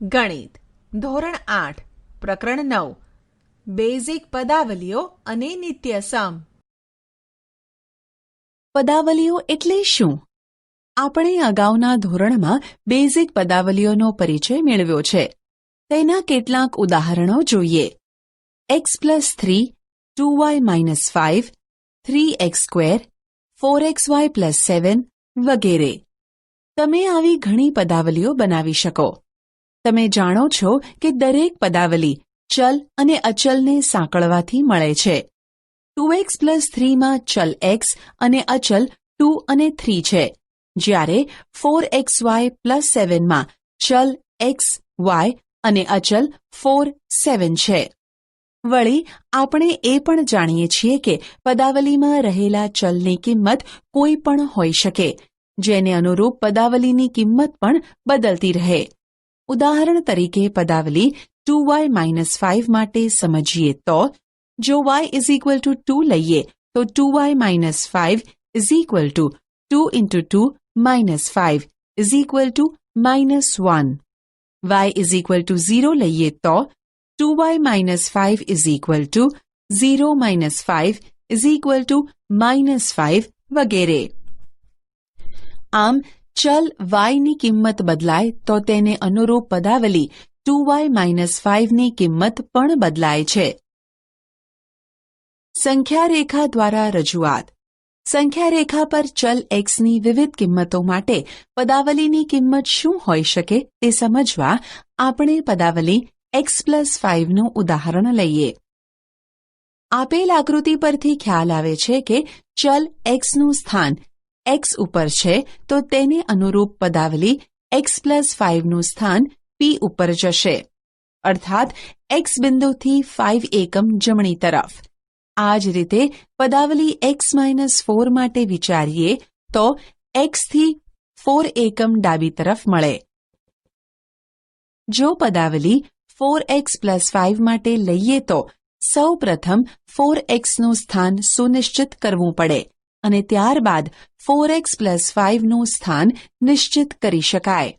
ગણિત ધોરણ 8 પ્રકરણ 9 બેઝિક પદાવલીઓ અને નિત્યસમ. પદાવલીઓ એટલે શું? આપણે અગાઉના ધોરણમાં બેઝિક પદાવલીઓનો પરિચય મેળવ્યો છે. તેના કેટલાક ઉદાહરણો જોઈએ. x+3, 2y-5, 3x², 4xy+7 વગેરે. તમે આવી ઘણી પદાવલીઓ બનાવી શકો. તમે જાણો છો કે દરેક પદાવલી ચલ અને અચલને સાંકળવાથી મળે છે. 2x+3 માં ચલ x અને અચલ 2 અને 3 છે, જ્યારે 4xy+7 માં ચલ x, y અને અચલ 4, 7 છે. વળી આપણે એ પણ જાણીએ છીએ કે પદાવલીમાં રહેલા ચલની કિંમત કોઈ પણ હોઈ શકે, જેને અનુરૂપ પદાવલીની કિંમત પણ બદલતી રહે. ઉદાહરણ તરીકે પદાવલી 2y-5 માટે સમજીએ તો જો y = 2 લઈએ તો 2y-5 = 2 × 2 - 5 = -1. y = 0 લઈએ તો 2y-5 = 0 - 5 = -5 વગેરે. આમ ચલ y ની કિંમત બદલાય તો તેને અનુરૂપ પદાવલી 2y-5 ની કિંમત પણ બદલાય છે. સંખ્યા રેખા દ્વારા રજૂઆત. સંખ્યા રેખા પર ચલ x ની વિવિધ કિંમતો માટે પદાવલીની કિંમત શું હોઈ શકે તે સમજવા આપણે પદાવલી x+5 નું ઉદાહરણ લઈએ. આપેલ આકૃતિ પરથી ખ્યાલ આવે છે કે ચલ x નું સ્થાન x ઉપર છે તો તેને અનુરૂપ પદાવલી x+5 નું સ્થાન p ઉપર જશે, અર્થાત x બિંદુથી 5 એકમ જમણી તરફ. આ જ રીતે પદાવલી x-4 માટે વિચારીએ તો x થી 4 એકમ ડાબી તરફ મળે. જો પદાવલી 4x+5 માટે લઈએ તો સૌ પ્રથમ 4x નું સ્થાન સુનિશ્ચિત કરવું પડે અને ત્યારબાદ 4x+5 નું સ્થાન નિશ્ચિત કરી શકાય.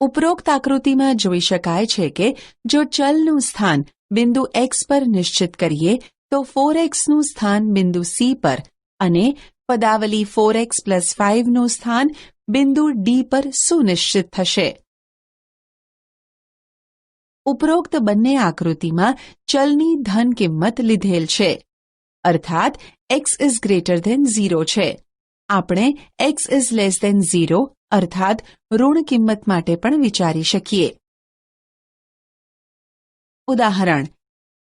ઉપરોક્ત આકૃતિમાં જોઈ શકાય છે કે જો ચલનું સ્થાન બિંદુ x પર નિશ્ચિત કરીએ તો 4x નું સ્થાન બિંદુ C પર અને પદાવલી 4x+5 નું સ્થાન બિંદુ D પર સુનિશ્ચિત થશે. ઉપરોક્ત બંને આકૃતિમાં ચલની ધન કિંમત લીધેલ છે, અર્થાત x > 0 છે. આપણે x < 0 અર્થાત ઋણ કિંમત માટે પણ વિચારી શકીએ. ઉદાહરણ: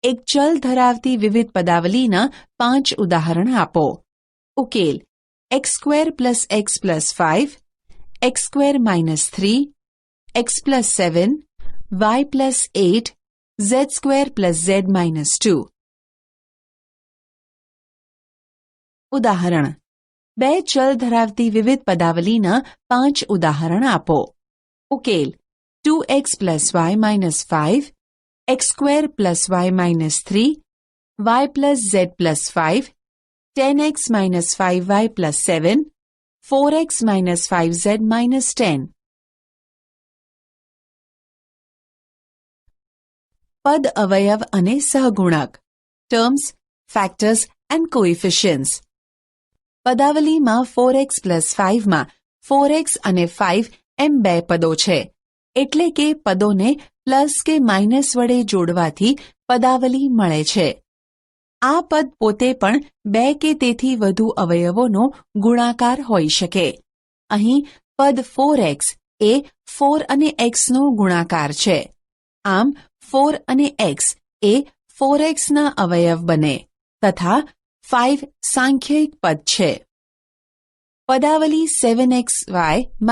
એક ચલ ધરાવતી વિવિધ પદાવલીના 5 ઉદાહરણ આપો. ઉકેલ: x² + x + 5, x² - 3, x + 7, y + 8, z² + z - 2. ઉદાહરણ: બે ચલ ધરાવતી વિવિધ પદાવલીના 5 ઉદાહરણ આપો. ઉકેલ: 2x + y - 5, x² + y - 3, y + z + 5, 10x - 5y + 7, 4x - 5z - 10. પદ અવયવ અને સહગુણક. Terms, factors and coefficients. પદાવલીમાં 4x+5 માં 4x અને 5 એમ બે પદો છે, એટલે કે પદોને પ્લસ કે માઇનસ વડે જોડવાથી પદાવલી મળે છે. આ પદ પોતે પણ 2 કે તેથી વધુ અવયવોનો ગુણાકાર હોઈ શકે. અહીં પદ 4x એ 4 અને x નો ગુણાકાર છે. આમ 4 અને x એ 4x ના અવયવ બને તથા 5 સાંખ્યિક પદ છે. પદાવલી 7xy -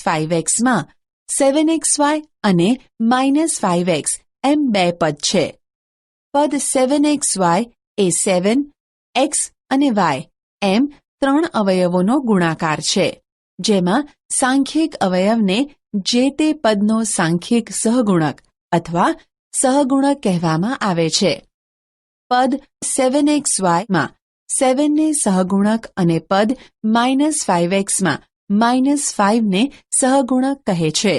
5x માં 7xy અને -5x એમ બે પદ છે. પદ 7xy એ 7, x અને y એમ 3 અવયવોનો ગુણાકાર છે, જેમાં સાંખ્યિક અવયવને જે તે પદનો સાંખ્યિક સહગુણક અથવા સહગુણક કહેવામાં આવે છે. પદ 7xy માં 7 ને સહગુણક અને પદ -5x માં -5 ને સહગુણક કહે છે.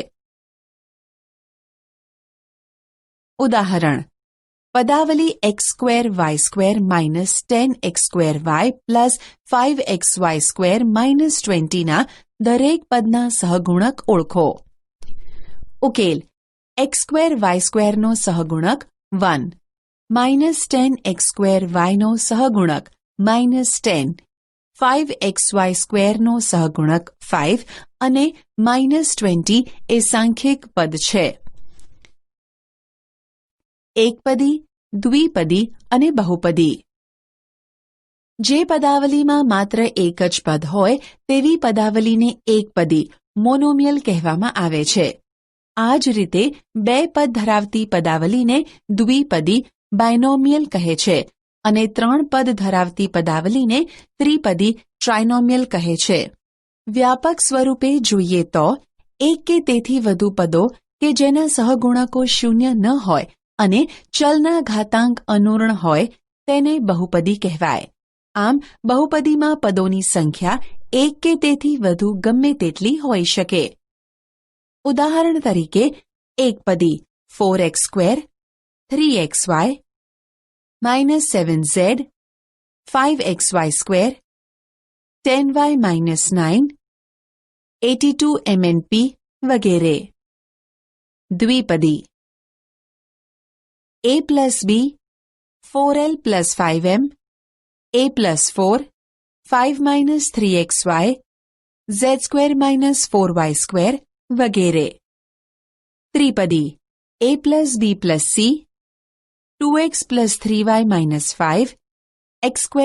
ઉદાહરણ પદાવલી x² minus 10x² plus 5xy² minus 20ના દરેક પદના સહગુણક ઓળખો. ઉકેલ x²y² નો સહગુણક 1, માઇનસ 10x² નો સહગુણક માઇનસ 10, 5xy² નો સહગુણક 5 અને માઇનસ 20 એ સાંખ્યિક પદ છે. એકપદી, દ્વિપદી અને બહુપદી. જે પદાવલીમાં માત્ર એક જ પદ હોય તેવી પદાવલીને એકપદી મોનોમિયલ કહેવામાં આવે છે. આ જ રીતે બે પદ ધરાવતી પદાવલીને દ્વિપદી બાયનોમિયલ કહે છે અને 3 પદ ધરાવતી પદાવલીને ત્રિપદી ટ્રાઇનોમિયલ કહે છે. વ્યાપક સ્વરૂપે જોઈએ તો એક કે તેથી વધુ પદો કે જેના સહગુણકો શૂન્ય ન હોય અને ચલના ઘાતાંક અનુર્ણ હોય તેને બહુપદી કહેવાય. આમ બહુપદીમાં પદોની સંખ્યા એક કે તેથી વધુ ગમે તેટલી હોઈ શકે. ઉદાહરણ તરીકે એકપદી 4x², 3xy, -7z, 5xy², 10y - 9, 82 mnp વગેરે. દ્વિપદી a plus b, 4l plus 5m, a plus 4, 5 - 3xy, z² - 4y² વગેરે. ત્રિપદી a plus b plus c, 2x plus 3y - 5, x²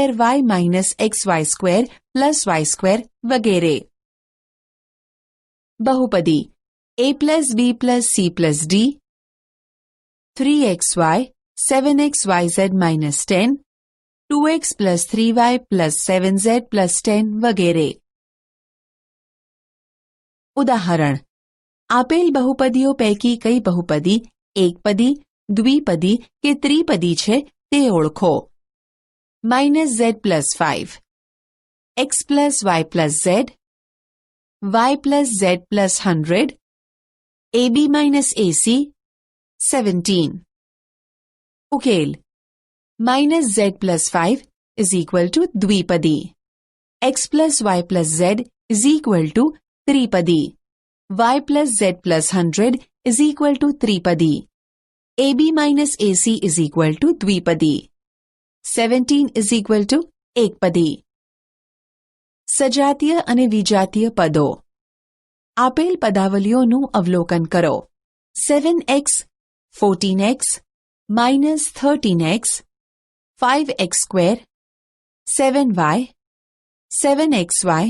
xy² plus y² વગેરે. બહુપદી a plus b plus c plus d, 3xy, 7xyz - 10, 2x plus 3y plus 7z plus 10 વગેરે. ઉદાહરણ આપેલ બહુપદીઓ પૈકી કઈ બહુપદી એકપદી, દ્વિપદી કે ત્રિપદી છે તે ઓળખો. -z plus 5, x plus y plus z, y plus z plus 100, ab - ac 17. ઉકેલ -z plus 5 is equal to દ્વિપદી, x plus y plus z is equal to ત્રિપદી, y plus z plus 100 is equal to ત્રિપદી, ab - ac is equal to દ્વિપદી, 17 is equal to એકપદી. સજાતીય અને વિજાતીય પદો. આપેલ પદાવલીઓનું અવલોકન કરો. 7x, 14x, -13x, 5x², 7y, 7xy,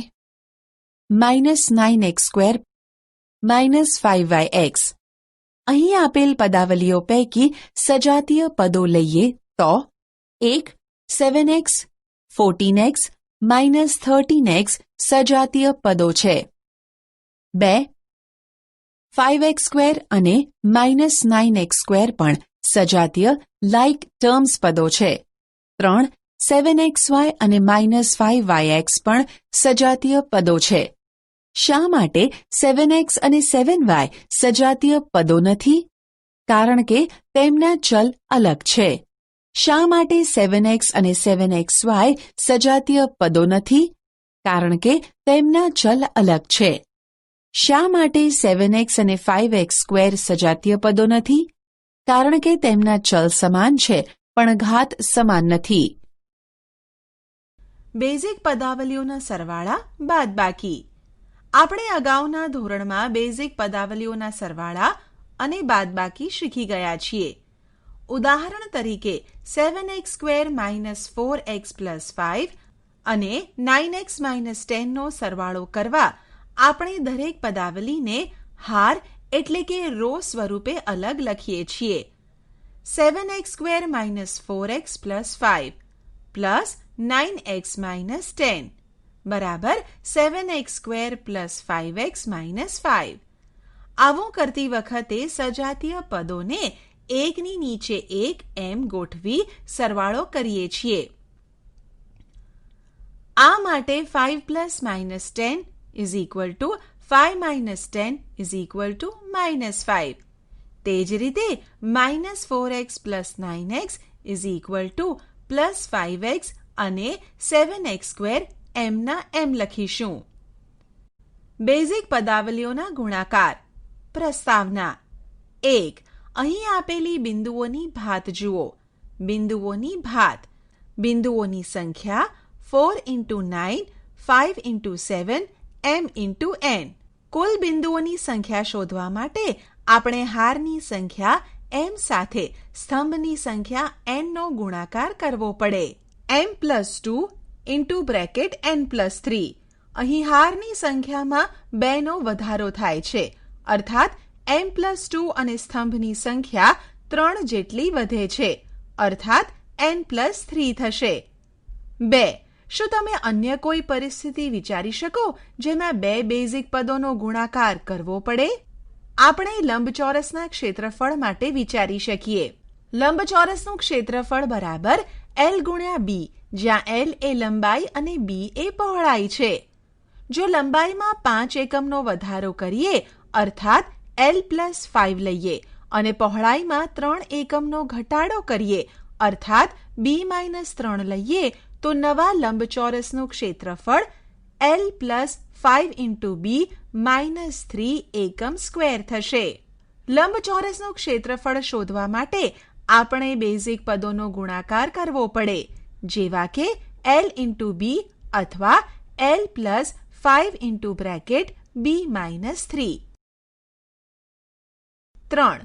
-9x², -5yx. અહીં આપેલ પદાવલીઓ પૈકી સજાતીય પદો લઈએ તો 1. 7x, 14x, -13x સજાતીય પદો છે. 2. 5x² અને -9x² પણ સજાતીય લાઇક ટર્મ્સ પદો છે. 3. 7xy અને -5yx પણ સજાતીય પદો છે. શા માટે 7x અને 7y સજાતીય પદો નથી? કારણ કે તેમના ચલ અલગ છે. શા માટે 7x અને 7xy સજાતીય પદો નથી? કારણ કે તેમના ચલ અલગ છે. શા માટે 7x અને 5x² સજાતીય પદો નથી? કારણ કે તેમના ચલ સમાન છે પણ ઘાત સમાન નથી. બેઝિક પદાવલીઓના સરવાળા બાદબાકી. આપણે અગાઉના ધોરણમાં બેઝિક પદાવલીઓના સરવાળા અને બાદબાકી શીખી ગયા છીએ. ઉદાહરણ તરીકે 7x² - 4x + 5 અને 9x - 10 નો સરવાળો કરવા આપણે દરેક પદાવલીને હાર એટલે કે રો સ્વરૂપે અલગ લખીએ છીએ. 7x² - 4x + 5 પ્લસ 9x - 10 બરાબર 7x² + 5x - 5. આવું કરતી વખતે સજાતીય પદોને એકની નીચે એક એમ ગોઠવી સરવાળો કરીએ છીએ. આ માટે 5 + -10 = 5 - 10 = -5. તે જ રીતે -4x + 9x is equal two +5x અને 7x² એમના એમ લખીશું. બેઝિક પદાવલીઓના ગુણાકાર. પ્રસ્તાવના. 1. અહીં આપેલી બિંદુઓની ભાત જુઓ. બિંદુઓની ભાત. બિંદુઓની સંખ્યા 4 × 9, 5 × 7, m × n. કુલ બિંદુઓની સંખ્યા શોધવા માટે આપણે હારની સંખ્યા m સાથે સ્તંભની સંખ્યા n નો ગુણાકાર કરવો પડે. m+2 × n+3. અહીં હારની સંખ્યામાં 2 નો વધારો થાય છે, અર્થાત m+2 અને સ્તંભની સંખ્યા 3 જેટલી વધે છે, અર્થાત n+3 થશે. 2. શું તમે અન્ય કોઈ પરિસ્થિતિ વિચારી શકો જેમાં 2 બેઝિક પદોનો ગુણાકાર કરવો પડે? આપણે લંબચોરસના ક્ષેત્રફળ માટે વિચારી શકીએ. લંબચોરસનું ક્ષેત્રફળ બરાબર L × b, જ્યાં L એ લંબાઈ અને b એ પહોળાઈ છે. જો લંબાઈમાં 5 એકમનો વધારો કરીએ, અર્થાત L+5 લઈએ, અને પહોળાઈમાં 3 એકમનો ઘટાડો કરીએ, અર્થાત b-3 લઈએ, તો નવા લંબચોરસનું ક્ષેત્રફળ L+5 × b - 3 એકમ સ્ક્વેર થશે. લંબચોરસનું ક્ષેત્રફળ શોધવા માટે આપણે બેઝિક પદોનો ગુણાકાર કરવો પડે, જેવા કે L × b અથવા L+5 × b-3. 3.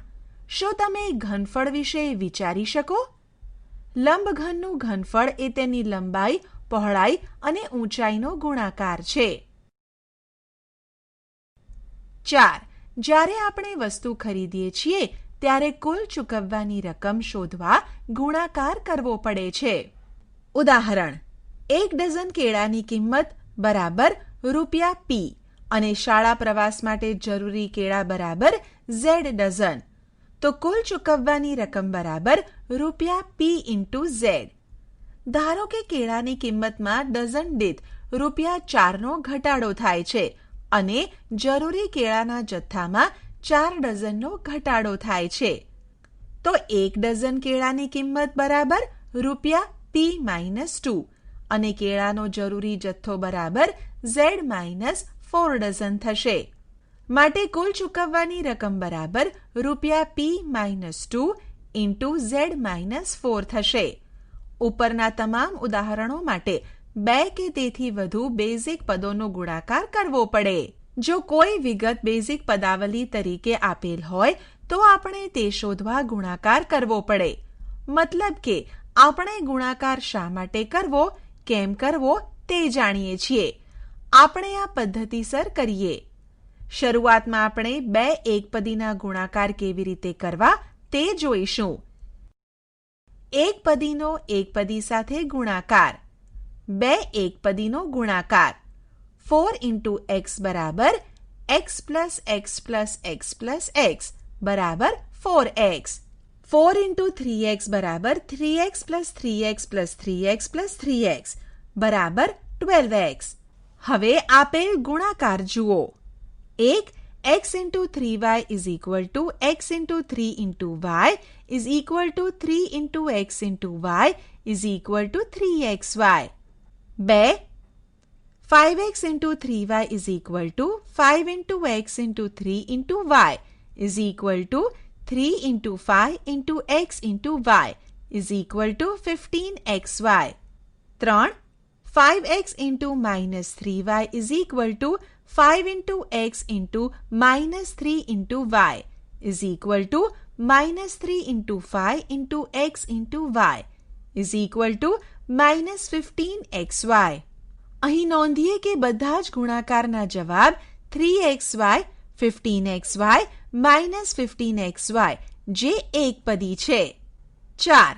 શું તમે ઘનફળ વિશે વિચારી શકો? લંબઘનનું ઘનફળ એ તેની લંબાઈ, પહોળાઈ અને ઊંચાઈનો ગુણાકાર છે. 4. જ્યારે આપણે વસ્તુ ખરીદીએ છીએ ત્યારે કુલ ચૂકવવાની રકમ શોધવા ગુણાકાર કરવો પડે છે. ઉદાહરણ. 1 ડઝન કેળાની કિંમત બરાબર ₹p અને શાળા પ્રવાસ માટે જરૂરી કેળા બરાબર Z ડઝન. તો કુલ ચૂકવવાની રકમ બરાબર ₹p × Z. ધારો કે કેળાની કિંમતમાં ડઝન દીઠ ₹4 નો ઘટાડો થાય છે અને જરૂરી કેળાના જથ્થામાં 4 ડઝનનો ઘટાડો થાય છે. તો 1 ડઝન કેળાની કિંમત બરાબર ₹p-2 અને કેળાનો જરૂરી જથ્થો બરાબર Z-4 ડઝન થશે. માટે કુલ ચૂકવવાની રકમ બરાબર ₹p-2 × Z-4 થશે. ઉપરના તમામ ઉદાહરણો માટે 2 કે તેથી વધુ બેઝિક પદોનો ગુણાકાર કરવો પડે. જો કોઈ વિગત બેઝિક પદાવલી તરીકે આપેલ હોય તો આપણે તે શોધવા ગુણાકાર કરવો પડે. મતલબ કે આપણે ગુણાકાર શા માટે કરવો, કેમ કરવો તે જાણીએ છીએ. આપણે આ પદ્ધતિસર કરીએ. શરૂઆતમાં આપણે 2 એકપદીના ગુણાકાર કેવી રીતે કરવા તે જોઈશું. એકપદીનો એકપદી સાથે ગુણાકાર. 2 એકપદીનો ગુણાકાર. 4 × x બરાબર x + x + x + x બરાબર 4x. 4 × 3x બરાબર 3x + 3x + 3x + 3x બરાબર 12x. હવે આપેલ ગુણાકાર જુઓ. 1. x × 3y = x × 3 × y = 3 × x × y = 3xy. 2. 5x × 3y = 5 × x × 3 × y = 3 × 5 × x × y = 15xy. 3. 5x × -3y = 5 × x × -3 × y = -3 × 5 × x × y = -15xy. અહીં નોંધીએ કે બધા જ ગુણાકારના જવાબ 3xy, 15xy, -15xy જે એકપદી છે. 4.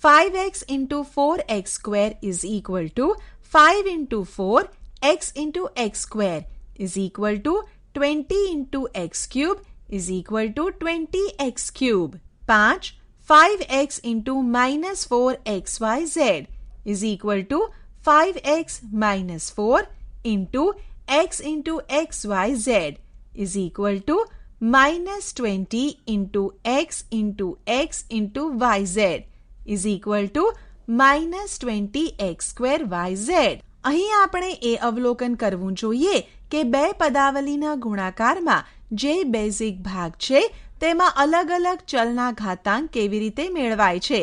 5x × 4x² = 5 × 4 x × x² = 20 × x³ = 20x³. 5. 5x × -4xyz = 5x - 4 × x × xyz = -20 into x into x into yz is equal to -20x²yz. અહીં આપણે એ અવલોકન કરવું જોઈએ કે બે પદાવલીના ગુણાકારમાં જે બેઝિક ભાગ છે તેમાં અલગ અલગ ચલના ઘાતાંક કેવી રીતે મેળવાય છે.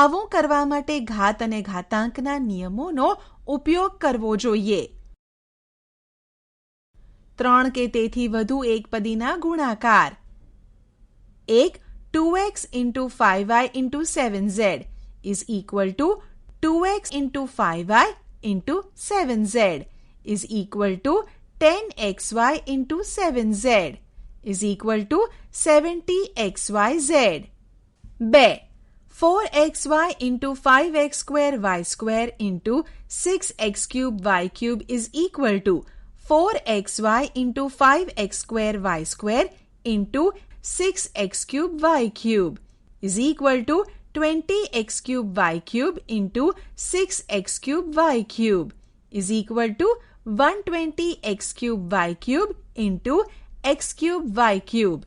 આવું કરવા માટે ઘાત અને ઘાતાંકના નિયમોનો ઉપયોગ કરવો જોઈએ. 3 કે તેથી વધુ એકપદીના ગુણાકાર. 1 2x into 5y into 7z is equal to 2x into 5y into 7z is equal to 10xy into 7z is equal to 70xyz. 2 4xy into 5x square y square into 6x cube y cube is equal to 4xy into 5x square y square into 6x cube y cube is equal to 20x cube y cube into 6x cube y cube is equal to 120x cube y cube into x cube y cube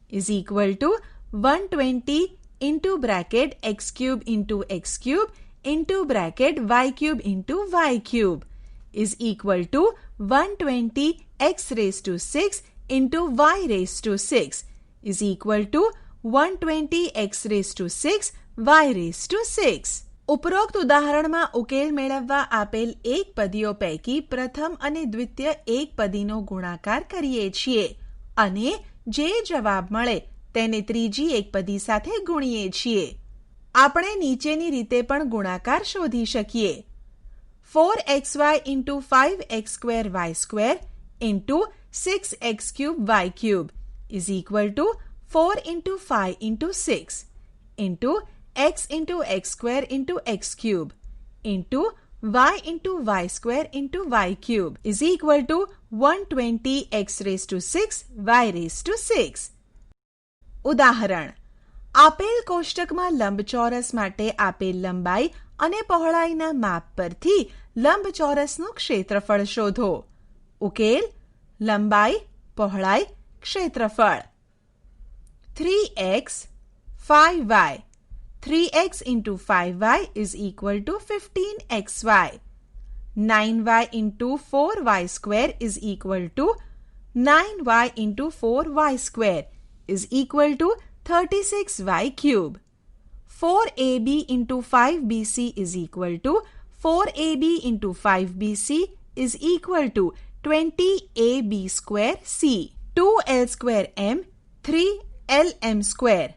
is equal to 120 into bracket x cube into bracket y cube into y cube is equal to 120 x raised to 6 into y raised to 6 is equal to 120 x raised to 6 y raised to 6. ઉપરોક્ત ઉદાહરણમાં ઉકેલ મેળવવા આપેલ એકપદીઓ પૈકી પ્રથમ અને દ્વિતીય એકપદીનો ગુણાકાર કરીએ છીએ અને જે જવાબ મળે તેને ત્રીજી એકપદી સાથે ગુણીએ છીએ. આપણે નીચેની રીતે પણ ગુણાકાર શોધી શકીએ. 4xy into 5x square y square into 6x cube y cube is equal to 4 into 5 into 6 into x square into x cube into y square into y cube is equal to 120 x raised to 6 y raised to 6. ઉદાહરણ. આપેલ કોષ્ટકમાં લંબચોરસ માટે આપેલ લંબાઈ અને પહોળાઈના માપ પરથી લંબચોરસનું ક્ષેત્રફળ શોધો. ઉકેલ: લંબાઈ, પહોળાઈ, ક્ષેત્રફળ. 3x 5y. 3x into 5y is equal to 15xy. 9y into 4y square is equal to 9y into 4y square is equal to 36y cube. 4ab into 5bc is equal to 4ab into 5bc is equal to 20ab square c. 2l square m 3lm square.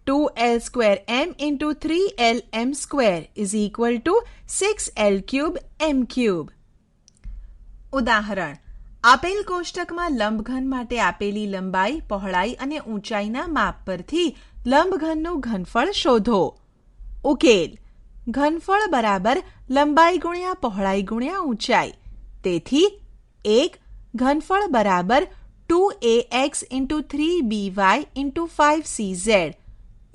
2l square m into 3lm square is equal to 6l cube m cube. ઉદાહરણ. આપેલ કોષ્ટકમાં લંબઘન માટે આપેલી લંબાઈ, પહોળાઈ અને ઊંચાઈના માપ પરથી લંબઘનનું ઘનફળ શોધો. ઉકેલ: ઘનફળ બરાબર લંબાઈ ગુણ્યા પહોળાઈ ગુણ્યા ઊંચાઈ. તેથી 1 ઘનફળ બરાબર 2ax into 3by into 5cz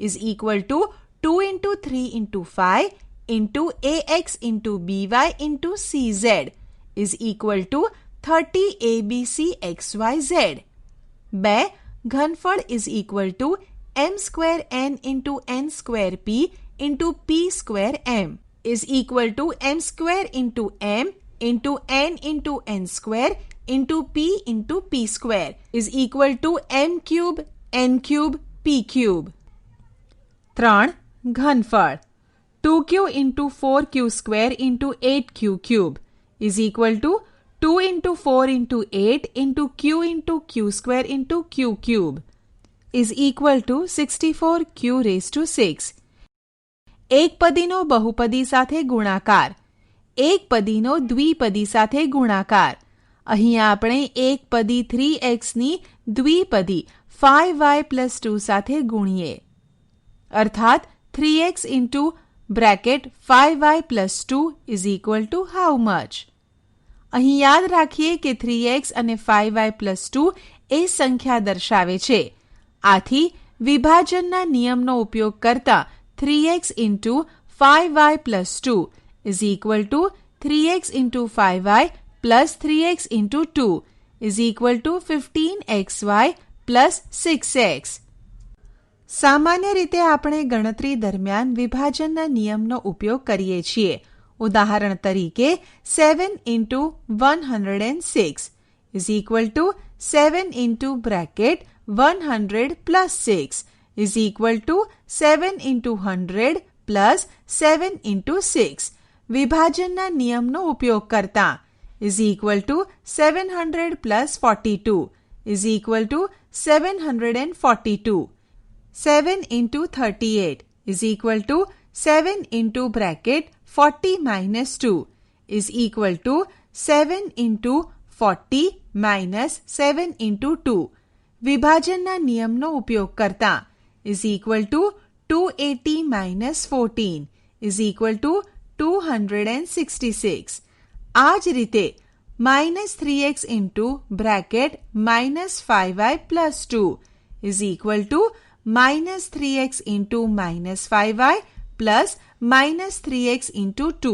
is equal to 2 into 3 into 5 into ax into by into cz is equal to 30 abcxyz. 2 ઘનફળ is equal to m square n into n square p into p square m is equal to m square into m into n square into p square is equal to m cube n cube p cube. 3 ઘનફળ. 2q into 4q square into 8q cube is equal to 2 into 4 into 8 into q square into q cube is equal to 64q raised to 6. એકપદીનો બહુપદી સાથે ગુણાકાર. એકપદીનો દ્વિપદી સાથે ગુણાકાર. અહીં આપણે એકપદી 3x ની દ્વિપદી 5y plus 2 સાથે ગુણીએ. અર્થાત 3x into bracket 5y plus 2 is equal to how much? અહીં યાદ રાખીએ કે 3x અને 5y plus 2 એ સંખ્યા દર્શાવે છે. આથી વિભાજનના નિયમનો ઉપયોગ કરતા 3x into 5y plus 2 is equal to 3x into 5y plus 3x into 2 is equal to 15xy plus 6x. સામાન્ય રીતે આપણે ગણતરી દરમિયાન વિભાજનના નિયમનો ઉપયોગ કરીએ છીએ. ઉદાહરણ તરીકે 7 into 106 is equal to 7 into bracket 100 plus 6 is equal to 7 into 100 plus 7 into 6. વિભાજનના નિયમનો ઉપયોગ કરતા is equal to 700 plus 42 is equal to 742. 7 into 38 is equal to 7 into bracket 40 minus 2 is equal to 7 into 40 minus 7 into 2. વિભાજનના નિયમનો ઉપયોગ કરતા is equal to 280 minus 14 is equal to 266. આ જ રીતે minus 3x into bracket minus 5y plus 2 is equal to minus 3x into minus 5y plus minus 3x into 2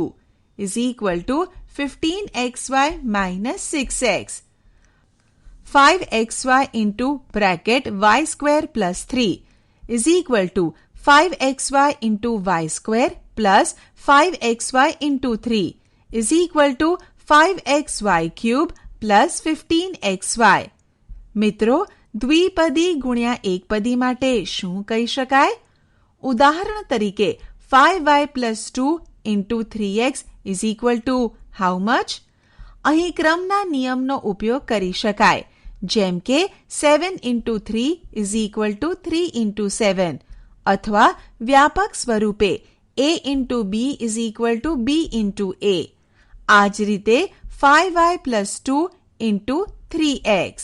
is equal to 15xy minus 6x. 5xy into bracket y square plus 3 is equal to 5xy into y square plus 5xy into 3 is equal to 5xy cube plus 15xy. મિત્રો, દ્વિપદી ગુણ્યા એકપદી માટે શું કહી શકાય? ઉદાહરણ તરીકે 5y plus 2 into 3x is equal to how much? અહીં ક્રમના નિયમનો ઉપયોગ કરી શકાય, જેમ કે 7 into 3 is equal to 3 into 7 અથવા વ્યાપક સ્વરૂપે a into b is equal to b into a. આ જ રીતે 5y plus 2 into 3x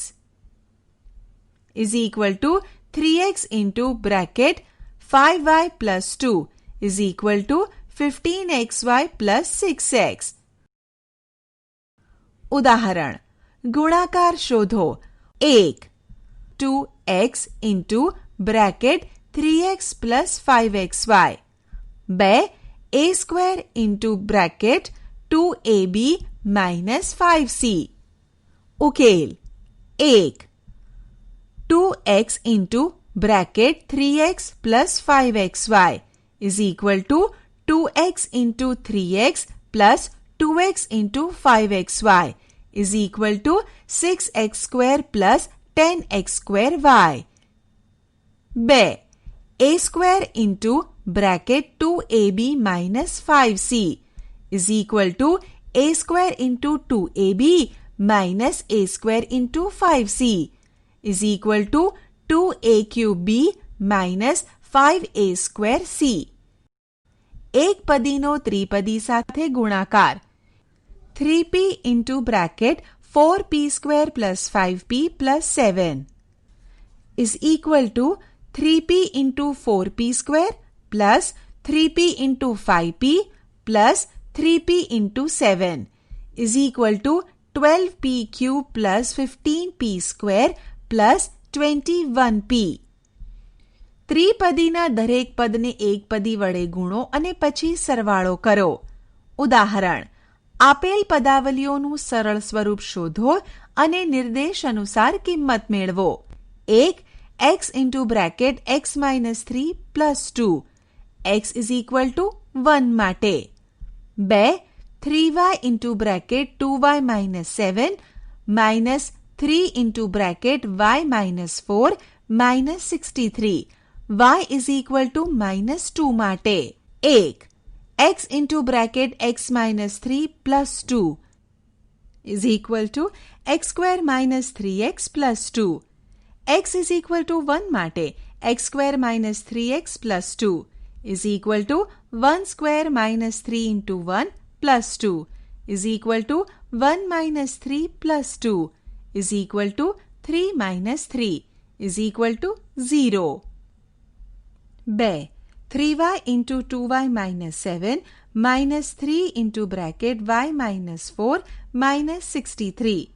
is equal to 3x into bracket 5y plus 2 is equal to 15xy plus 6x. ઉદાહરણ: ગુણાકાર શોધો. 1. 2x into bracket 3x plus 5xy. 2. a square into bracket 2ab minus 5c. ઉકેલ: 1. 2x into bracket 3x plus 5xy is equal to 2x into 3x plus 2x into 5xy is equal to 6x square plus 10x square y. 2. a square into bracket 2ab minus 5c is equal to a square into 2ab minus a square into 5c is equal to 2a cube b minus 5a square c. એક પદીનો ત્રિપદી સાથે ગુણાકાર. 3p into bracket 4p square plus 5p plus 7 is equal to 3p into 4p square plus 3p into 5p plus 3p into 7 is equal to 12p cube plus 15p square plus 21p. ત્રિપદીના દરેક પદને એક પદી વડે ગુણો અને પછી સરવાળો કરો. ઉદાહરણ: આપેલ પદાવલીઓનું સરળ સ્વરૂપ શોધો અને નિર્દેશ અનુસાર કિંમત મેળવો. 1. x into bracket x minus 3 plus 2 x is equal to 1 માટે. 2. 3y into bracket 2y minus 7 minus 3 into bracket y minus 4 minus 63 y is equal to minus 2 માટે. 1. x into bracket x minus 3 plus 2 is equal to x square minus 3x plus 2. x is equal to 1 માટે x square minus 3x plus 2 is equal to 1 square minus 3 into 1 plus 2 is equal to 1 minus 3 plus 2 is equal to 3 minus 3 is equal to 0. 2. 3y into 2y minus 7 minus 3 into bracket y minus 4 minus 63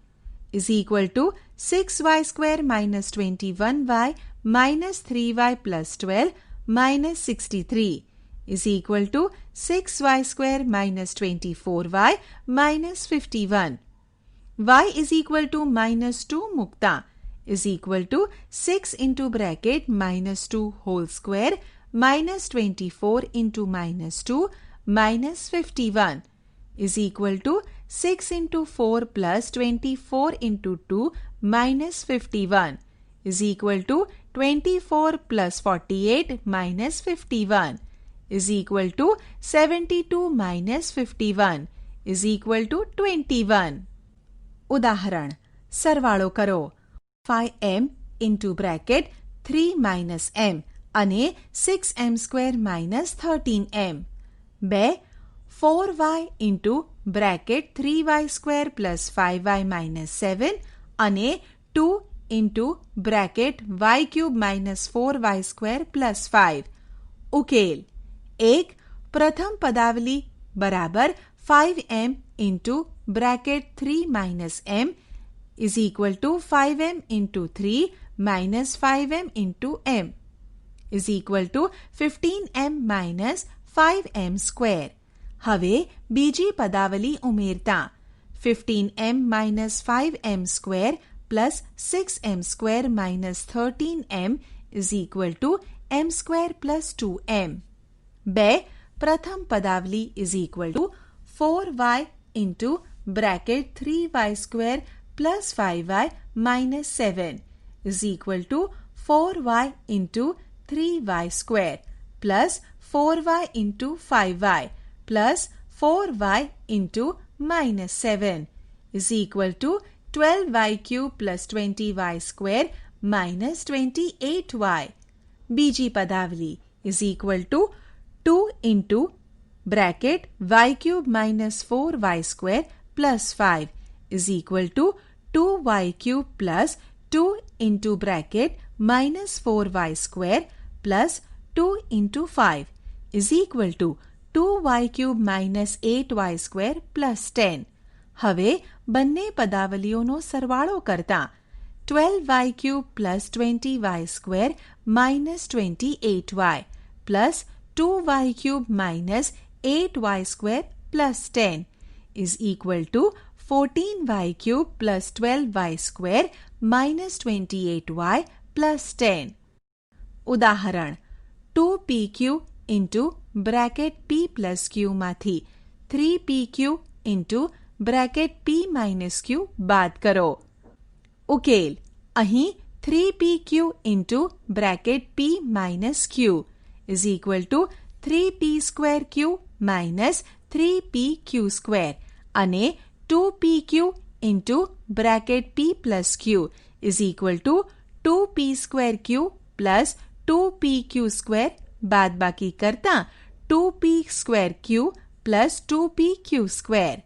is equal to 6y square minus 21y minus 3y plus 12 minus 63 is equal to 6y square minus 24y minus 51. y is equal to minus 2 મૂકતા is equal to 6 into bracket minus 2 whole square minus 24 into minus 2 minus 51 is equal to 6 into 4 plus 24 into 2 minus 51 is equal to 24 plus 48 minus 51 is equal to 72 minus 51 is equal to 21. ઉદાહરણ સરવાળો કરો 5m into bracket 3 minus m અને 6m square minus 13m 2 4y into bracket 3y square plus 5y minus 7 અને 2 into bracket y cube minus 4y square plus 5. ઉકેલ 1. પ્રથમ પદાવલી બરાબર 5m into bracket 3 minus m is equal to 5m into 3 minus 5m into m is equal to 15m minus 5m square. હવે બીજી પદાવલી ઉમેરતા 15m minus 5m square plus 6m square minus 13m is equal to m square plus 2m. 2. પ્રથમ પદાવલી is equal to 4y into bracket 3y square plus 5y minus 7 is equal to 4y into 3y square plus 4y into 5y plus 4y into minus 7 is equal to 12y cube plus 20y square minus 28y. બીજી પદાવલી is equal to 2 into bracket y cube minus 4y square plus 5 is equal to 2y cube plus 2 into bracket minus 4y square plus 2 into 5 is equal to 2y cube minus 8y square plus 10. હવે બંને પદાવલીઓનો સરવાળો કરતા 12y cube plus 20y square minus 28y plus 2y cube minus 8y square plus 10 is equal to 14y cube plus 12y square minus 28y plus 10. ઉદાહરણ 2pq into bracket p plus q માંથી 3pq into bracket p minus q બાદ કરો. ઉકેલ અહીં 3pq into bracket p minus q is equal to 3p square q minus 3pq square અને 2pq into bracket p plus q is equal to 2p square q plus 2pq square બાદબાકી કરતા 2p square q plus 2pq square.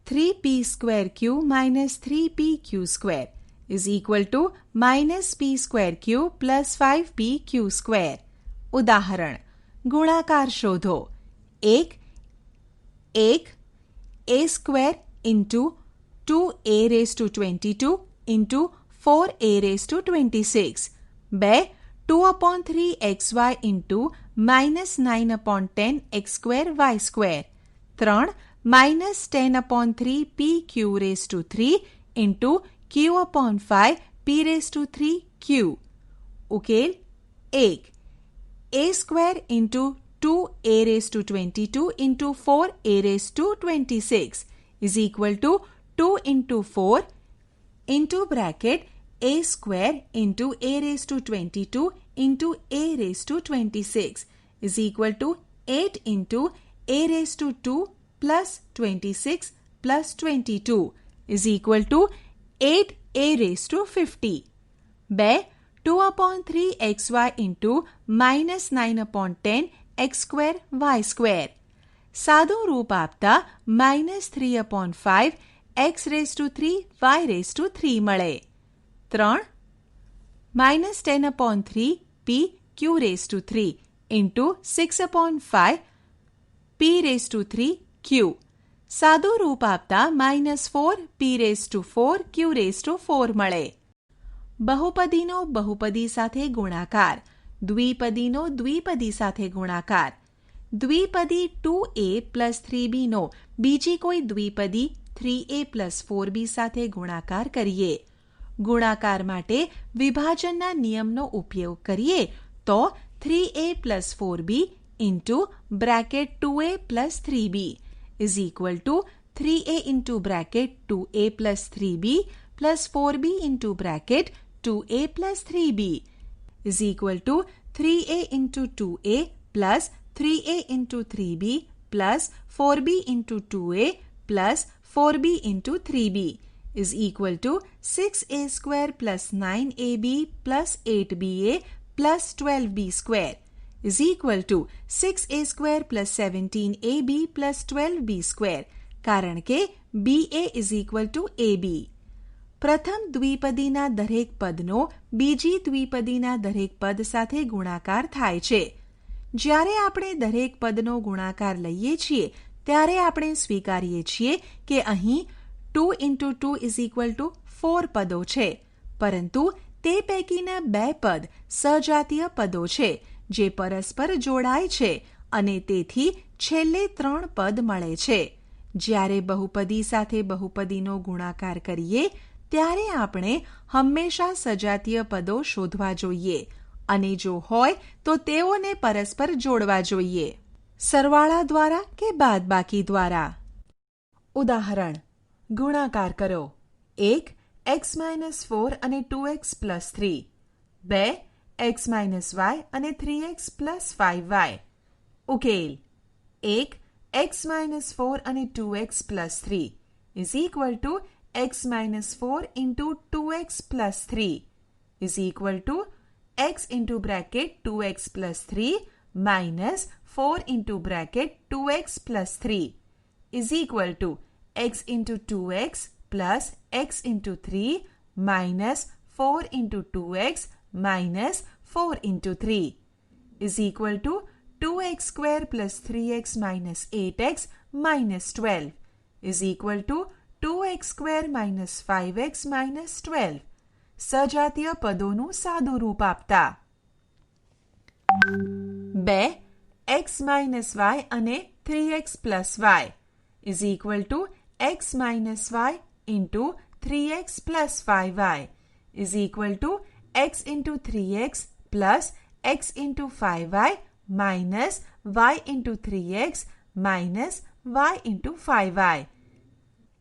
3p square q minus 3pq square is equal to minus p square q plus 5pq square. ઉદાહરણ ગુણાકાર શોધો 1 a square into 2a raised to 22 into 4a raised to 26 2 2 upon 3xy into minus 9 upon 10 x square y square 3 minus 10 upon 3 pq raised to 3 into q upon 5 p raised to 3 q. ઉકેલ 1 a square into 2a raised to 22 into 4a raised to 26 is equal to 2 into 4 into bracket a square into a raised to 22 into a raised to 26 is equal to 8 into a raised to 2 plus 26 plus 22 is equal to 8a raised to 50. 2 upon 3xy into minus 9 upon 10 x square y square. સાદું રૂપ આપતા minus 3 upon 5 x raised to 3 y raised to 3 મળે. 3 minus 10 upon 3 p q raised to 3 into 6 upon 5 p raised to 3 q. સાદું રૂપ આપતા minus 4 p raised to 4 q raised to 4 મળે. બહુપદીનો બહુપદી સાથે ગુણાકાર, દ્વિપદીનો દ્વિપદી સાથે ગુણાકાર. દ્વિપદી 2a plus 3b નો બીજી કોઈ દ્વિપદી 3a plus 4b સાથે ગુણાકાર કરીએ. ગુણાકાર માટે વિભાજનના નિયમનો ઉપયોગ કરીએ તો 3a plus 4b into bracket 2a plus 3b is equal to 3a into bracket 2a plus 3b plus 4b into bracket 2a plus 3b is equal to 3a into 2a plus 3a into 3b plus 4b into 2a plus 4b into 3b is equal to 6a square plus 9ab plus 8ba plus 12b square is equal to 6a square plus 17ab plus 12b square કારણ કે ba is equal to ab. પ્રથમ દ્વિપદીના દરેક પદનો બીજી દ્વિપદીના દરેક પદ સાથે ગુણાકાર થાય છે. જ્યારે આપણે દરેક પદનો ગુણાકાર લઈએ છીએ ત્યારે આપણે સ્વીકારીએ છીએ કે અહીં 2 into 2 is equal to 4 પદો છે, પરંતુ તે પૈકીના 2 પદ સજાતીય પદો છે જે પરસ્પર જોડાય છે અને તેથી છેલ્લે 3 પદ મળે છે. જ્યારે બહુપદી સાથે બહુપદીનો ગુણાકાર કરીએ ત્યારે આપણે હંમેશા સજાતીય પદો શોધવા જોઈએ અને જો હોય તો તેઓને પરસ્પર જોડવા જોઈએ. સરવાળા દ્વારા કે બાદબાકી દ્વારા. ઉદાહરણ: ગુણાકાર કરો. 1 x-4 અને 2x plus 3. 2 x-y અને 3x plus 5y. ઉકેલ: 1 x-4 અને 2x plus 3 is equal to x-4 into 2x plus 3 is equal to x into bracket 2x plus 3 minus 4 into bracket 2x plus 3 is equal to x into 2x plus x into 3 minus 4 into 2x minus 4 into 3 is equal to 2x square plus 3x minus 8x minus 12 is equal to 2x square minus 5x minus 12. સજાતીય પદોનું સાદું રૂપ આપતા. 2 x minus y અને 3x plus y is equal to x minus y into 3x plus 5y is equal to x into 3x plus x into 5y minus y into 3x minus y into 5y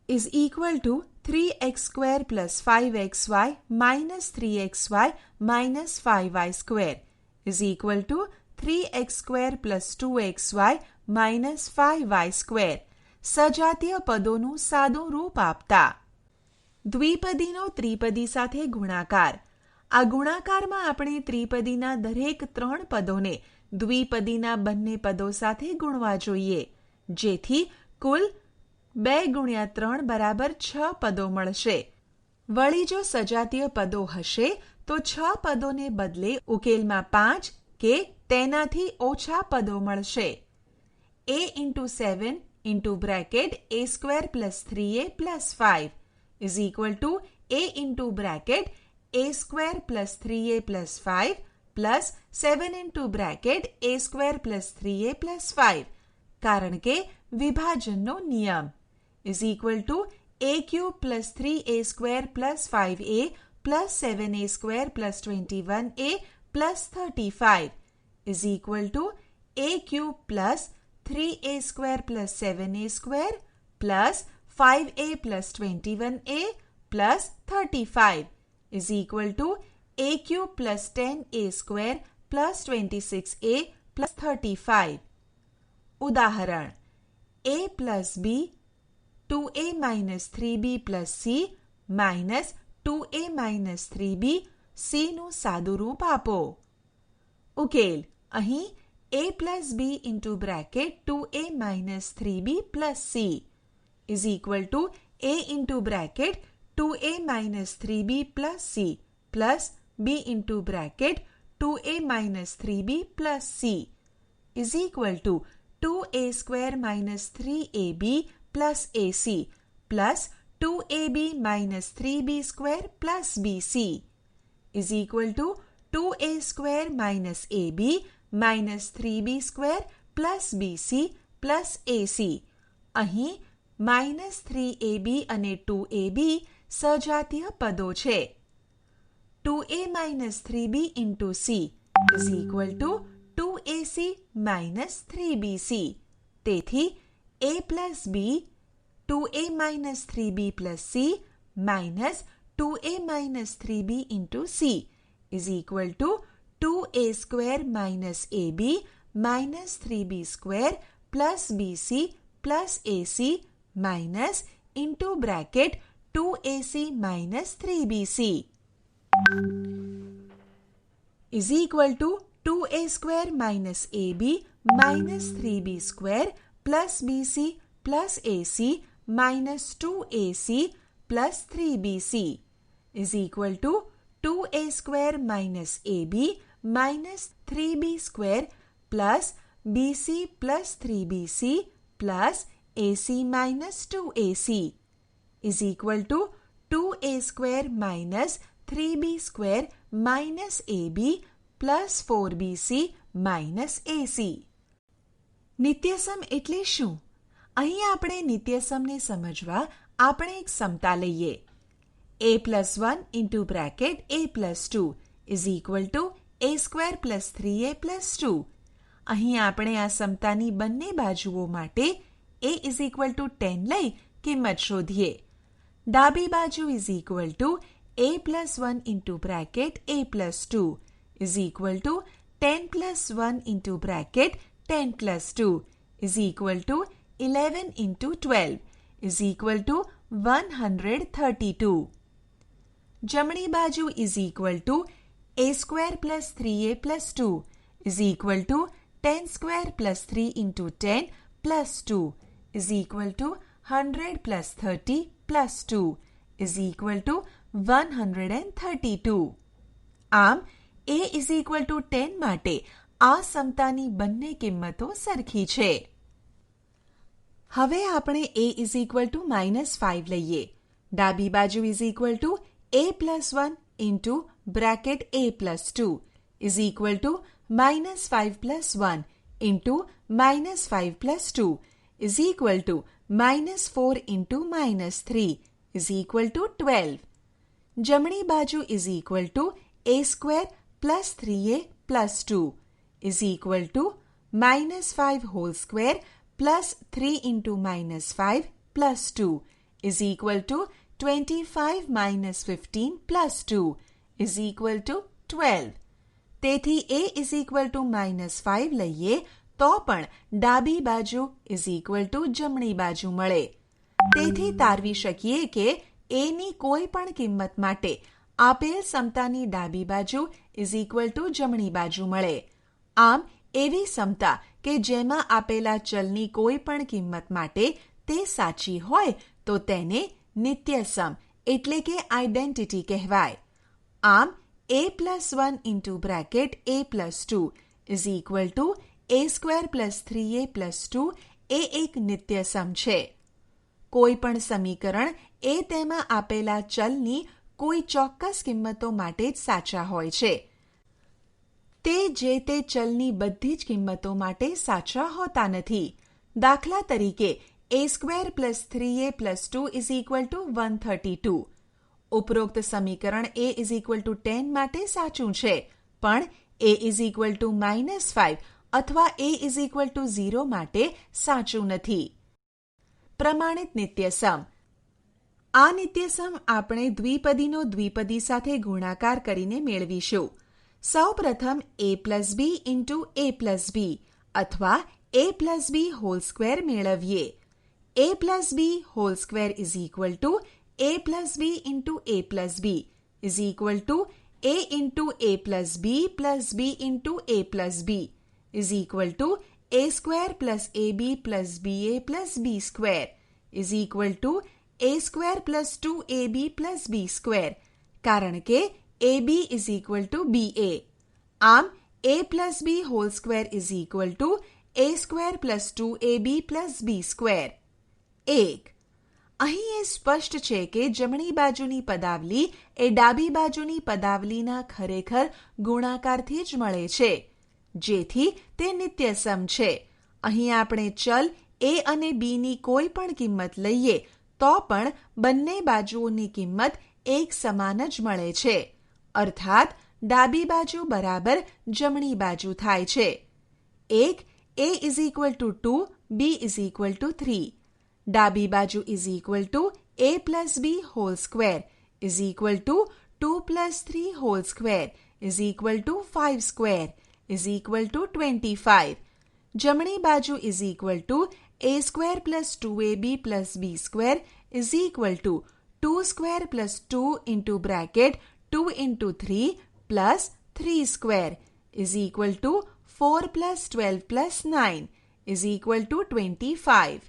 is equal to 3x square plus 5xy minus 3xy minus 5y square is equal to 3x square plus 2xy minus 5y square. સજાતીય પદોનું સાદું રૂપ આપતા. દ્વિપદીનો ત્રિપદી સાથે ગુણાકાર. આ ગુણાકારમાં આપણે ત્રિપદીના દરેક 3 પદોને દ્વિપદીના બંને પદો સાથે ગુણવા જોઈએ, જેથી કુલ 2 ગુણ્યા 3 બરાબર 6 પદો મળશે. વળી જો સજાતીય પદો હશે તો 6 પદોને બદલે ઉકેલમાં 5 કે તેનાથી ઓછા પદો મળશે. a into 7 into bracket a square plus 3a plus 5 is equal to a into bracket a square plus 3a plus 5 plus 7 into bracket a square plus 3a plus 5 કારણ કે વિભાજનનો નિયમ is equal to a cube plus 3a square plus 5a plus 7a square plus 21a plus 35 is equal to a cube plus 3a square plus 7a square plus 5a plus 21a plus 35 is equal to a cube plus 10a square plus 26a plus 35. ઉદાહરણ: a plus b 2a minus 3b plus c minus 2a minus 3b c નું સાદું રૂપ આપો. ઉકેલ: અહીં a plus b into bracket 2a minus 3b plus c is equal to a into bracket 2a minus 3b plus c plus b into bracket 2a minus 3b plus c is equal to 2a square minus 3ab plus ac plus 2ab minus 3b square plus bc is equal to 2a square minus ab minus 3b square plus bc plus ac. અહીં minus 3ab અને 2ab સજાતીય પદો છે. 2a minus 3b into c is equal to 2ac minus 3bc. તેથી a plus b 2a minus 3b plus c minus 2a minus 3b into c is equal to 2a square minus ab minus 3b square plus bc plus ac minus into bracket 2ac minus 3bc is equal to 2a square minus ab minus 3b square plus bc plus ac minus 2ac plus 3bc is equal to 2a square minus ab minus 3b square plus bc plus 3bc plus ac minus 2ac is equal to 2a square minus 3b square minus ab plus 4bc minus ac. નિત્યસમ એટલે શું? અહીં આપણે નિત્યસમને સમજવા આપણે એક સમતા લઈએ. a plus 1 into bracket a plus 2 is equal to a square plus 3a plus 2. અહીં આપણે આ સમતાની બંને બાજુઓ માટે a is equal to 10 લઈ કિંમત શોધીએ. ડાબી બાજુ is equal to a plus 1 into bracket a plus 2 is equal to 10 plus 1 into bracket 10 plus 2 is equal to 11 into 12 is equal to 132. જમણી બાજુ is equal to a square plus 3a plus 2 is equal to 10 square plus 3 into 10 plus 2 is equal to 100 plus 30 plus 2 is equal to 132. આમ a is equal to 10 માટે આ સમતાની બંને કિંમતો સરખી છે. હવે આપણે a is equal to -5 લઈએ. ડાબી બાજુ is equal to a plus 1 into bracket a plus 2 is equal to -5 plus 1 into -5 plus 2 is equal to -4 into -3 is equal to 12. જમણી બાજુ is equal to a square plus 3a plus 2 is equal to -5 whole square plus 3 into -5 plus 2 is equal to 25 minus 15 plus 2 is equal to 12. તેથી a is equal to -5 લઈએ તો પણ ડાબી બાજુ is equal to જમણી બાજુ મળે. તેથી તારવી શકીએ કે a ની કોઈ પણ કિંમત માટે આપેલ સમતાની ડાબી બાજુ is equal to જમણી બાજુ મળે. આમ એવી સમતા કે જેમાં આપેલા ચલની કોઈ પણ કિંમત માટે તે સાચી હોય તો તેને નિત્યસમ એટલે કે આઇડેન્ટિટી કહેવાય. આમ a plus 1 into bracket a plus 2 is equal to a square plus 3a plus 2 એ એક નિત્યસમ છે. કોઈ પણ સમીકરણ એ તેમાં આપેલા ચલની કોઈ ચોક્કસ કિંમતો માટે જ સાચા હોય છે. તે જે તે ચલની બધી જ કિંમતો માટે સાચા હોતા નથી. દાખલા તરીકે a square plus 3a plus 2 is equal to 132. ઉપરોક્ત સમીકરણ a is equal to 10 માટે સાચું છે, પણ a is equal to -5 અથવા a is equal to 0 માટે સાચું નથી. પ્રમાણિત નિત્યસમ. આ નિત્યસમ આપણે દ્વિપદીનો દ્વિપદી સાથે ગુણાકાર કરીને મેળવીશું. સૌ પ્રથમ a plus b into a plus b અથવા a plus b whole square મેળવીએ. a plus b whole square is equal to a plus b into a plus b is equal to a into a plus b into a plus b is equal to a square plus ab plus ba plus b square is equal to a square plus 2ab plus b square કારણ કે ab is equal to ba. આમ a plus b whole square is equal to a square plus 2ab plus b square. 1. અહીં એ સ્પષ્ટ છે કે જમણી બાજુની પદાવલી એ ડાબી બાજુની પદાવલીના ખરેખર ગુણાકારથી જ મળે છે, જેથી તે નિત્યસમ છે. અહીં આપણે ચલ a અને b ની કોઈ પણ કિંમત લઈએ તો પણ બંને બાજુઓની કિંમત એક સમાન જ મળે છે. અર્થાત ડાબી બાજુ બરાબર જમણી બાજુ થાય છે. એક a is equal two 2, b is equal two 3. ડાબી બાજુ is equal to a plus b hall square is equal two 2 plus 3 hall square is equal two 5 square is equal two 25. જમણી બાજુ is equal to a square plus 2ab plus b square is equal two 2 square plus 2 into bracket 2 into 3 plus 3 square is equal two 4 plus 12 plus 9 is equal two 25.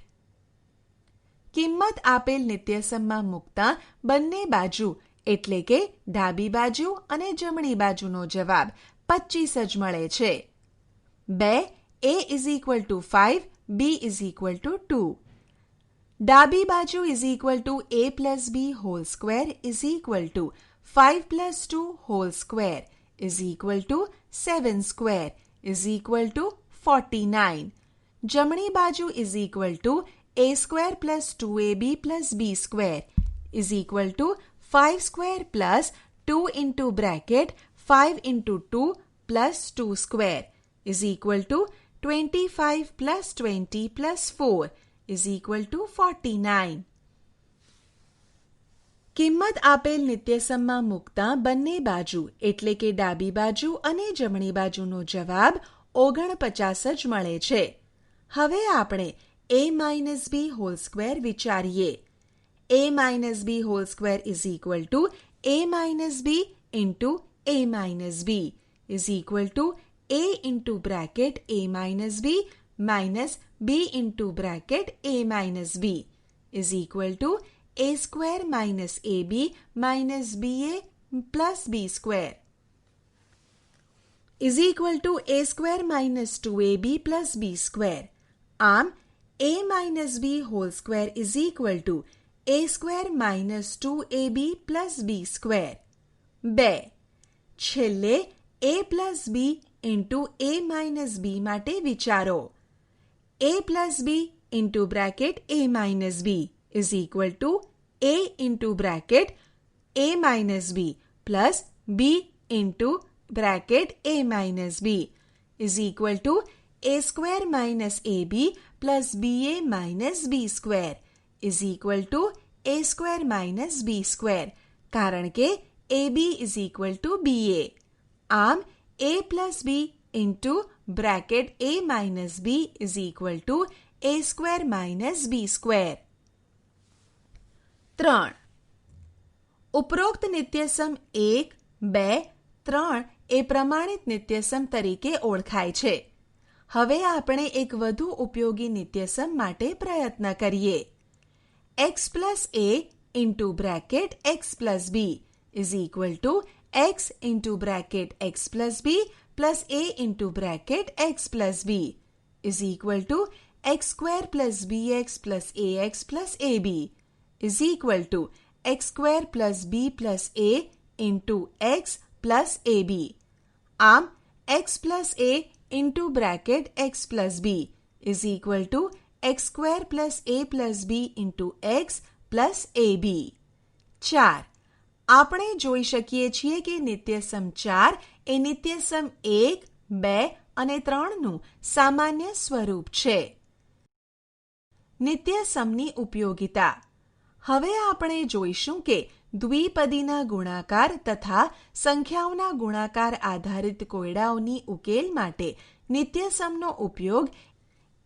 કિંમત આપેલ નિત્યસમમાં મૂકતા બંને બાજુ એટલે કે ડાબી બાજુ અને જમણી બાજુનો જવાબ 25 જ મળે છે. 2 a is equal two 5, b is equal two 2. ડાબી બાજુ is equal to a plus b hall square is equal two 5 plus 2 hall square is equal two 7 square is equal two 49. જમણી બાજુ is equal to a square plus 2ab plus b square is equal two 5 square plus 2 into bracket 5 into 2 plus 2 square is equal two 25 plus 20 plus 4 is equal two 49. કિંમત આપેલ નિત્યસમમાં મૂકતા બંને બાજુ એટલે કે ડાબી બાજુ અને જમણી બાજુનો જવાબ 49 જ મળે છે. હવે આપણે a minus b whole square વિચારીએ. a minus b hall square is equal to a minus b into a minus b is equal to a into bracket a minus b minus b into bracket a minus b is equal to a square minus ab minus ba plus b square is equal to a square minus 2ab plus b square. આમ a minus b hall square is equal to a square minus 2ab plus b square. 2. છેલ્લે a plus b into a minus b માટે વિચારો. a plus b into bracket a minus b is equal to a into bracket a minus b plus b into bracket a minus b is equal to a square minus ab plus ba minus b square is equal to a square minus b square, કારણ કે ab is equal to ba. આમ a plus b into bracket a minus b is equal to a square minus b square. 3. ઉપરોક્ત નિત્યસમ 1, 2, 3 એ પ્રમાણિત નિત્યસમ તરીકે ઓળખાય છે. હવે આપણે એક વધુ ઉપયોગી નિત્યસમ માટે પ્રયત્ન કરીએ. x plus a into bracket x plus b is equal two x into bracket x plus b plus a into bracket x plus b is equal two x square plus bx plus ax plus ab is equal two x square plus b plus a into x plus ab. આમ x plus a into bracket x plus b is equal two x square plus a plus b into x plus ab. 4. આપણે જોઈ શકીએ છીએ કે નિત્યસમ 4 એ નિત્યસમ 1, 2 અને 3નું સામાન્ય સ્વરૂપ છે. નિત્યસમની ઉપયોગિતા. હવે આપણે જોઈશું કે દ્વિપદીના ગુણાકાર તથા સંખ્યાઓના ગુણાકાર આધારિત કોયડાઓની ઉકેલ માટે નિત્યસમનો ઉપયોગ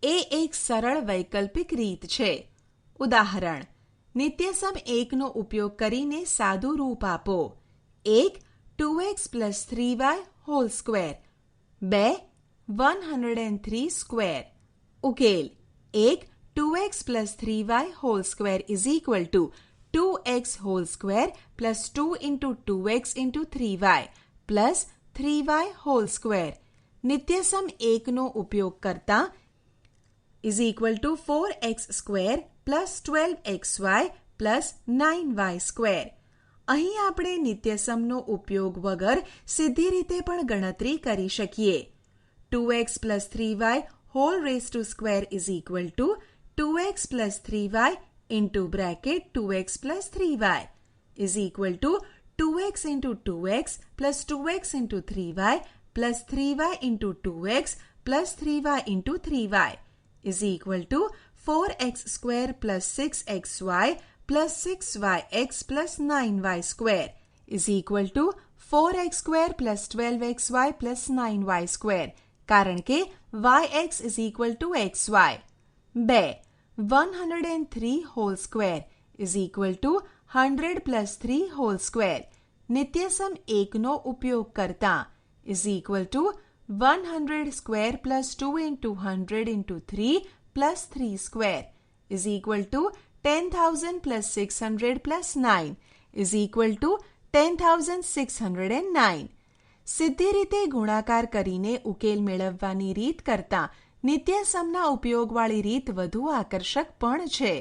એ એક સરળ વૈકલ્પિક રીત છે. ઉદાહરણ: નિત્યસમ 1નો ઉપયોગ કરીને સાદું રૂપ આપો. 1 2x plus 3y whole square. 2 103 square. ઉકેલ: 1 2x plus 3y whole square is equal to 2x whole square plus 2 into 2x into 3y plus 3y whole square. નિત્યસમ 1નો ઉપયોગ કરતા is equal to 4x square plus 12xy plus 9y square. અહીં આપણે નિત્યસમનો ઉપયોગ વગર સીધી રીતે પણ ગણતરી કરી શકીએ. 2x plus 3y whole raise to square is equal to 2x plus 3y into bracket 2x plus 3y is equal to 2x into 2x plus 2x into 3y plus 3y into 2x plus 3y into 3y is equal to 4x square plus 6xy plus 6yx plus 9y square is equal to 4x square plus 12xy plus 9y square કારણ કે yx is equal to xy. 2. 103 whole square is equal to 100 plus 3 whole square. નિત્યસમ 1નો ઉપયોગ કરતા is equal to 100 square plus 2 into 100 into 3 plus 3 square is equal to 10,000 plus 600 plus 9 is equal to 10,609. સિદ્ધિ રીતે ગુણાકાર કરીને ઉકેલ મેળવવાની રીત કરતાં નિત્યસમના ઉપયોગવાળી રીત વધુ આકર્ષક પણ છે.